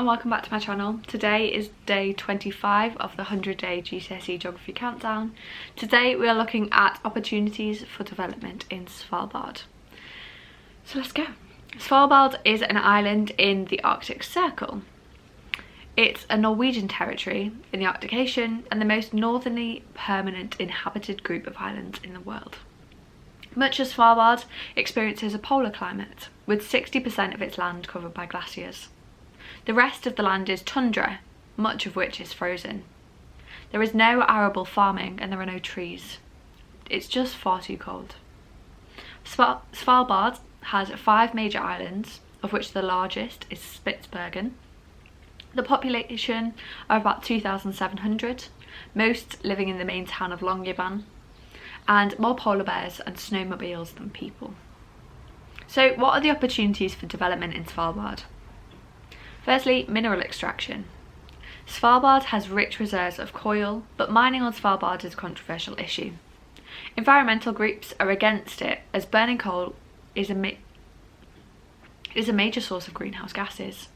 and welcome back to my channel. Today is day 25 of the 100-day GCSE Geography countdown. Today we are looking at opportunities for development in Svalbard. So let's go. Svalbard is an island in the Arctic Circle. It's a Norwegian territory in the Arctic Ocean and the most northerly permanent inhabited group of islands in the world. Much of Svalbard experiences a polar climate, with 60% of its land covered by glaciers. The rest of the land is tundra, much of which is frozen. There is no arable farming and there are no trees. It's just far too cold. Svalbard has 5 major islands, of which the largest is Spitsbergen. The population are about 2,700, most living in the main town of Longyearbyen, and more polar bears and snowmobiles than people. So what are the opportunities for development in Svalbard? Firstly, mineral extraction. Svalbard has rich reserves of coal, but mining on Svalbard is a controversial issue. Environmental groups are against it, as burning coal is a major source of greenhouse gases.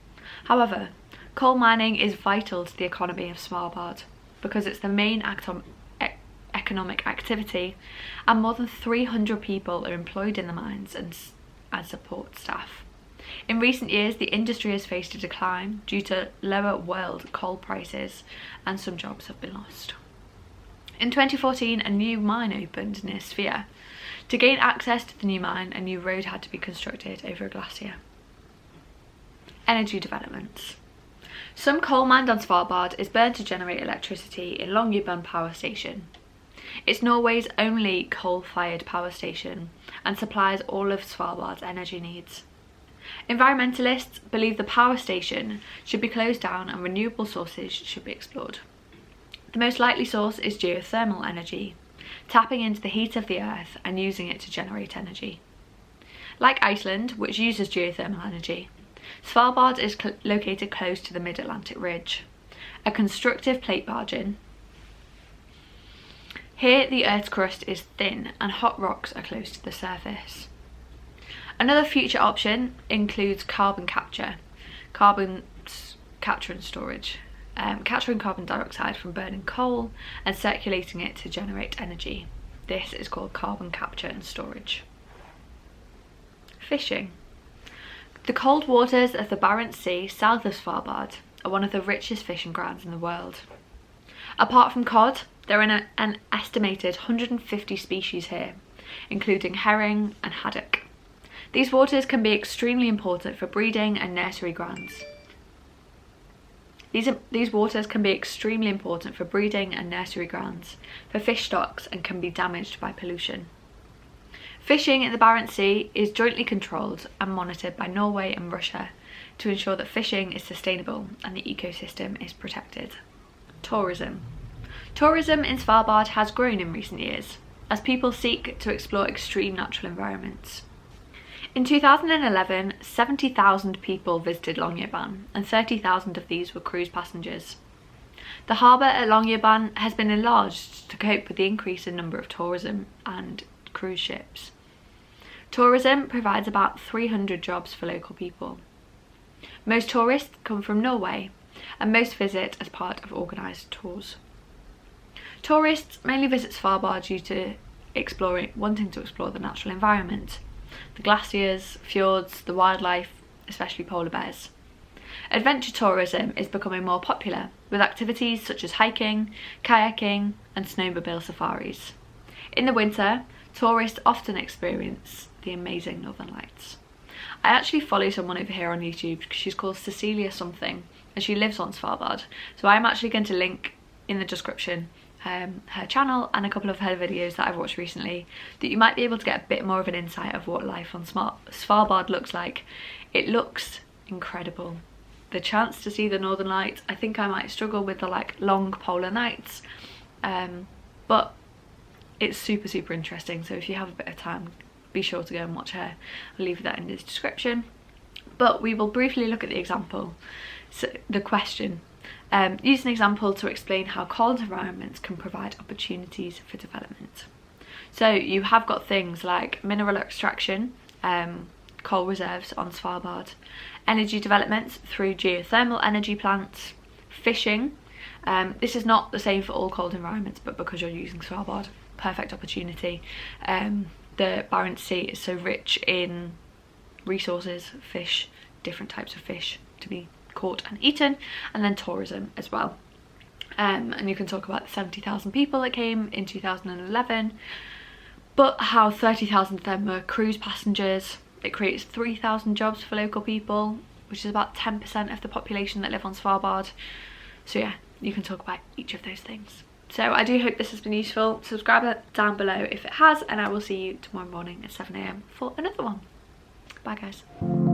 However, coal mining is vital to the economy of Svalbard because it's the main economic activity, and more than 300 people are employed in the mines and as support staff. In recent years, the industry has faced a decline due to lower world coal prices, and some jobs have been lost. In 2014, a new mine opened near Svea. To gain access to the new mine, a new road had to be constructed over a glacier. Energy developments. Some coal mined on Svalbard is burned to generate electricity in Longyearbyen power station. It's Norway's only coal-fired power station and supplies all of Svalbard's energy needs. Environmentalists believe the power station should be closed down and renewable sources should be explored. The most likely source is geothermal energy, tapping into the heat of the earth and using it to generate energy. Like Iceland, which uses geothermal energy, Svalbard is located close to the mid-Atlantic ridge, a constructive plate margin. Here the Earth's crust is thin and hot rocks are close to the surface. Another future option includes carbon capture and storage, capturing carbon dioxide from burning coal and circulating it to generate energy. This is called carbon capture and storage. Fishing. The cold waters of the Barents Sea south of Svalbard are one of the richest fishing grounds in the world. Apart from cod, there are an estimated 150 species here, including herring and haddock. These waters can be extremely important for breeding and nursery grounds. These waters can be extremely important for breeding and nursery grounds for fish stocks and can be damaged by pollution. Fishing in the Barents Sea is jointly controlled and monitored by Norway and Russia to ensure that fishing is sustainable and the ecosystem is protected. Tourism. Tourism in Svalbard has grown in recent years as people seek to explore extreme natural environments. In 2011, 70,000 people visited Longyearbyen and 30,000 of these were cruise passengers. The harbour at Longyearbyen has been enlarged to cope with the increase in number of tourism and cruise ships. Tourism provides about 300 jobs for local people. Most tourists come from Norway and most visit as part of organised tours. Tourists mainly visit Svalbard due to wanting to explore the natural environment, the glaciers, fjords, the wildlife, especially polar bears. Adventure tourism is becoming more popular, with activities such as hiking, kayaking and snowmobile safaris. In the winter, tourists often experience the amazing Northern Lights. I actually follow someone over here on YouTube. She's called Cecilia something and she lives on Svalbard. So I'm actually going to link in the description her channel and a couple of her videos that I've watched recently, that you might be able to get a bit more of an insight of what life on Svalbard looks like. It looks incredible. The chance to see the Northern Lights, I think I might struggle with the long polar nights, but it's super interesting. So if you have a bit of time, be sure to go and watch her. I'll leave that in the description. But we will briefly look at the example. So the question. Use an example to explain how cold environments can provide opportunities for development. So you have got things like mineral extraction, coal reserves on Svalbard, energy developments through geothermal energy plants, fishing. This is not the same for all cold environments, but because you're using Svalbard, perfect opportunity. The Barents Sea is so rich in resources, fish, different types of fish to be caught and eaten, and then tourism as well. And you can talk about the 70,000 people that came in 2011, but how 30,000 of them were cruise passengers. It creates 3,000 jobs for local people, which is about 10% of the population that live on Svalbard. So yeah, you can talk about each of those things. So I do hope this has been useful. Subscribe down below if it has, and I will see you tomorrow morning at 7 AM for another one. Bye guys.